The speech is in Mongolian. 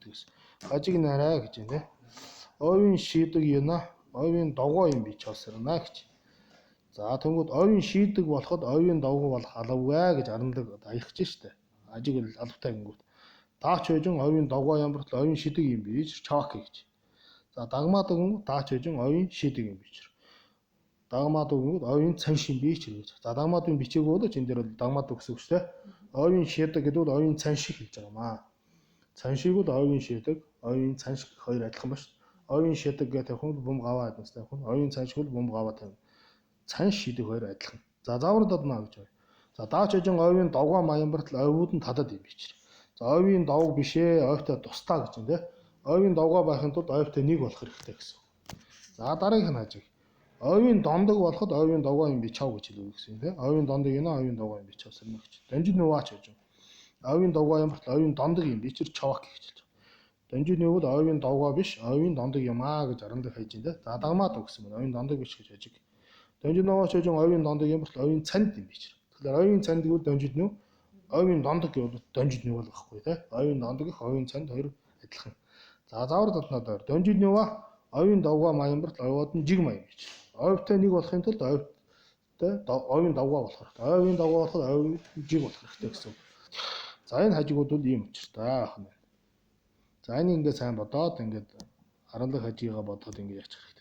хэлдэг гэсэн. Хажиг нараа гэж байна. Овийн шийдэг юна, овийн догоо юм бич олсорна гэж. За тэнгууд овийн шийдэг болоход овийн догоо болох алавгаа гэж аранлаг аягч штэ. Хажиг л алавтай гингүүд. Даач хожин овийн догоо ямбартал овийн шийдэг юм бич чавак гэж. За дагмаад гингүүд даач хожин овийн шийдэг юм бич. Дагмаад гингүүд овийн цан шин бич гэж. За дагмаадын бичээг бол энэ дээр бол дагмаад гэсэн үг штэ. Овийн шийдэг гэдэг бол овийн цан шиг хэлж байгаа маа. Цан шиг бол овийн шийдэг, овийн цан шиг хоёр адилхан ба шүү. Овийн шийдэг гэдэг хүн бум гаваа гэдэг нь хүн. Овийн цан шиг бол бум гаваа тавина. Цан шийдэг хоёр адилхан. За заавар дадна гэж байна. За даач хожин овийн догоо маямбартал овууд нь тадад юм бич. За овийн догоо биш ээ, ойтой тусдаа гэж юм те. Овийн догоо байхын тулд ойтой нэг болох хэрэгтэй гэсэн. За дараагийнх нь хажиг. Овийн дондог болоход овийн догоо юм би чав гэж хэлдэг гэсэн юм те. Овийн дондог юм аа, овийн догоо юм би чавсарна гэж. Донжид нуваач гэж. Овийн догоо юм бол овийн дондог юм би чир чавак гэж хэлж байгаа. Донжид нүвд овийн догоо биш, овийн дондог юм аа гэж арандаг хайж ин те. За дагмаад гэсэн юм. Овийн дондог биш гэж хажиг. Донжид нуваач гэж овийн дондог юм бол овийн цанд юм би чир. Тэгэхээр овийн цанд гэвэл донжид нүв, овийн дондог гэвэл донжид нүв бол байхгүй те. Овийн дондог их овийн цанд хоёр адилхан. За заавар татнаад донжид нүва овийн догоо маямбарт овоод нь жиг маяг гэж. Овьтой нэг болохын тулд овьтой овийн догоо болох хэрэгтэй. Овийн догоо болоход овийн жиг болох хэрэгтэй гэсэн. За энэ хажигуд бол ийм учиртай ах нь. За энийг ингээд сайн бодоод ингээд аранлаг хажигаа бодоод ингээд яачих хэрэгтэй.